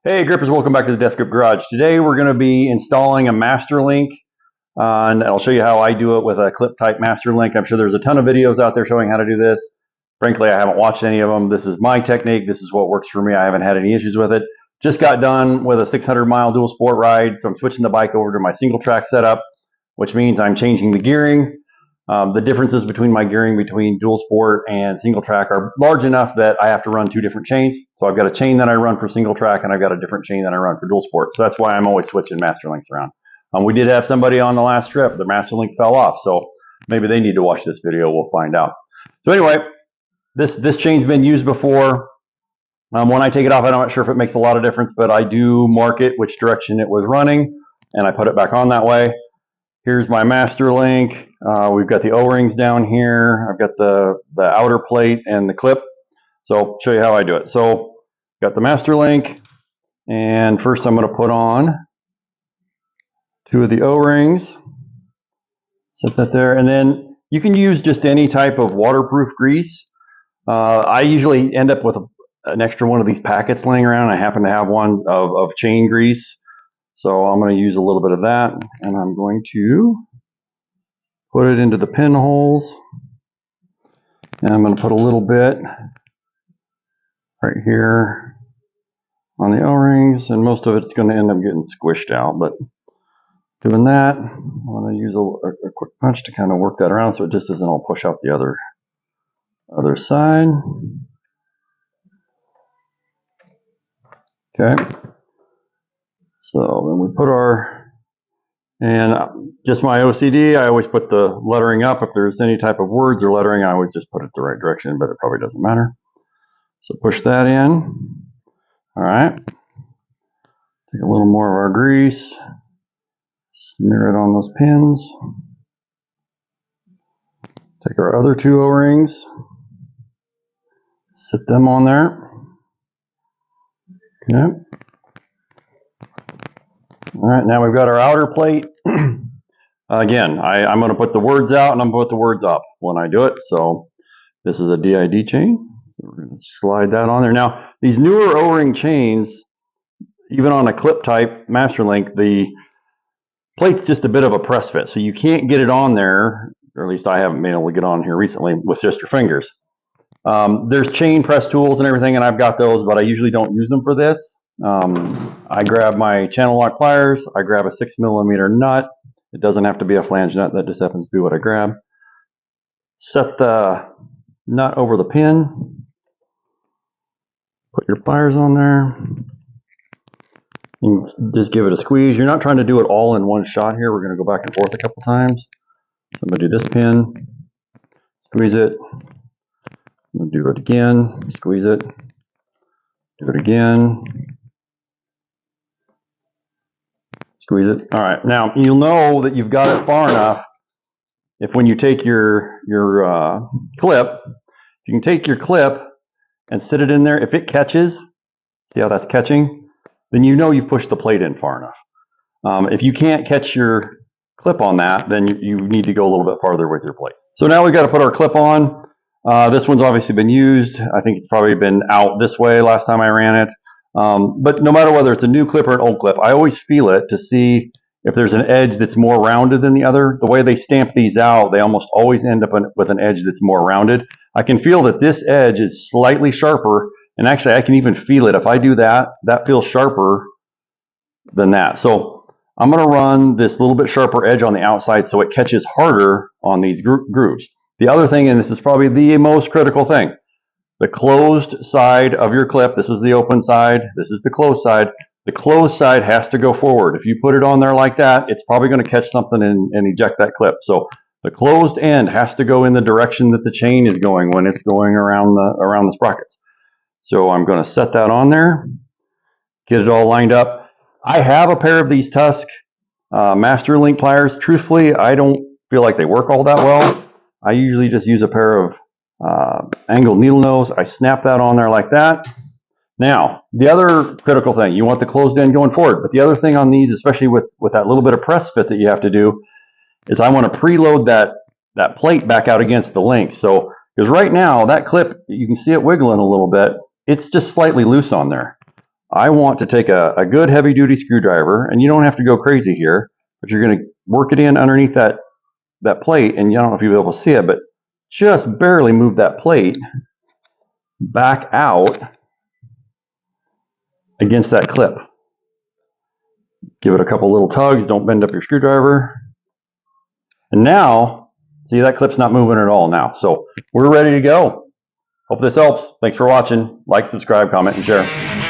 Hey grippers, welcome back to the Death Grip Garage. Today we're going to be installing a master link, and I'll show you how I do it with a clip type master link. I'm sure there's a ton of videos out there showing how to do this. Frankly, I haven't watched any of them. This is my technique. This is what works for me. I haven't had any issues with it. Just got done with a 600-mile dual sport ride, so I'm switching the bike over to my single track setup, which means I'm changing the gearing. The differences between my gearing between dual sport and single track are large enough that I have to run two different chains. So I've got a chain that I run for single track and I've got a different chain that I run for dual sport. So that's why I'm always switching master links around. We did have somebody on the last trip, the master link fell off. So maybe they need to watch this video, we'll find out. So anyway, this chain's been used before. When I take it off, I'm not sure if it makes a lot of difference, but I do mark it which direction it was running and I put it back on that way. Here's my master link. We've got the O-rings down here. I've got the outer plate and the clip. So I'll show you how I do it. So got the master link, and first I'm going to put on two of the O-rings. Set that there, and then you can use just any type of waterproof grease. I usually end up with an extra one of these packets laying around. I happen to have one of chain grease. So I'm going to use a little bit of that, and I'm going to put it into the pinholes, and I'm going to put a little bit right here on the O-rings, and most of it's going to end up getting squished out, but doing that, I'm going to use a quick punch to kind of work that around so it just doesn't all push out the other side. Okay. So then we put and just my OCD, I always put the lettering up. If there's any type of words or lettering, I always just put it the right direction, but it probably doesn't matter. So push that in. All right. Take a little more of our grease, smear it on those pins. Take our other two O-rings, sit them on there. Okay. All right, now we've got our outer plate. Again, I'm going to put the words out and I'm going to put the words up when I do it. So this is a DID chain. So we're going to slide that on there. Now, these newer O-ring chains, even on a clip type master link, the plate's just a bit of a press fit. So you can't get it on there, or at least I haven't been able to get on here recently, with just your fingers. There's chain press tools and everything, and I've got those, but I usually don't use them for this. I grab my channel lock pliers, I grab a 6mm nut. It doesn't have to be a flange nut, that just happens to be what I grab. Set the nut over the pin, put your pliers on there, and just give it a squeeze. You're not trying to do it all in one shot here. We're going to go back and forth a couple times. So I'm going to do this pin, squeeze it, I'm going to do it again, squeeze it, do it again, squeeze it. All right, now you'll know that you've got it far enough if when you take your clip, you can take your clip and sit it in there. If it catches, see how that's catching, then you know you've pushed the plate in far enough. If you can't catch your clip on that, then you need to go a little bit farther with your plate. So now we've got to put our clip on. This one's obviously been used. I think it's probably been out this way last time I ran it. But no matter whether it's a new clip or an old clip, I always feel it to see if there's an edge that's more rounded than the other. The way they stamp these out, they almost always end up with an edge that's more rounded. I can feel that this edge is slightly sharper, and actually I can even feel it. If I do that, that feels sharper than that. So I'm going to run this little bit sharper edge on the outside so it catches harder on these grooves. The other thing, and this is probably the most critical thing, the closed side of your clip, this is the open side, this is the closed side. The closed side has to go forward. If you put it on there like that, it's probably going to catch something and eject that clip. So the closed end has to go in the direction that the chain is going when it's going around the sprockets. So I'm going to set that on there, get it all lined up. I have a pair of these Tusk master link pliers. Truthfully, I don't feel like they work all that well. I usually just use a pair of angled needle nose. I snap that on there like that. Now, the other critical thing, you want the closed end going forward, but the other thing on these, especially with that little bit of press fit that you have to do, is I want to preload that plate back out against the link. So, because right now, that clip, you can see it wiggling a little bit. It's just slightly loose on there. I want to take a good heavy duty screwdriver, and you don't have to go crazy here, but you're going to work it in underneath that plate, and I don't know if you'll be able to see it, but just barely move that plate back out against that clip. Give it a couple little tugs, don't bend up your screwdriver. And now, see, that clip's not moving at all now. So we're ready to go. Hope this helps. Thanks for watching. Like, subscribe, comment, and share.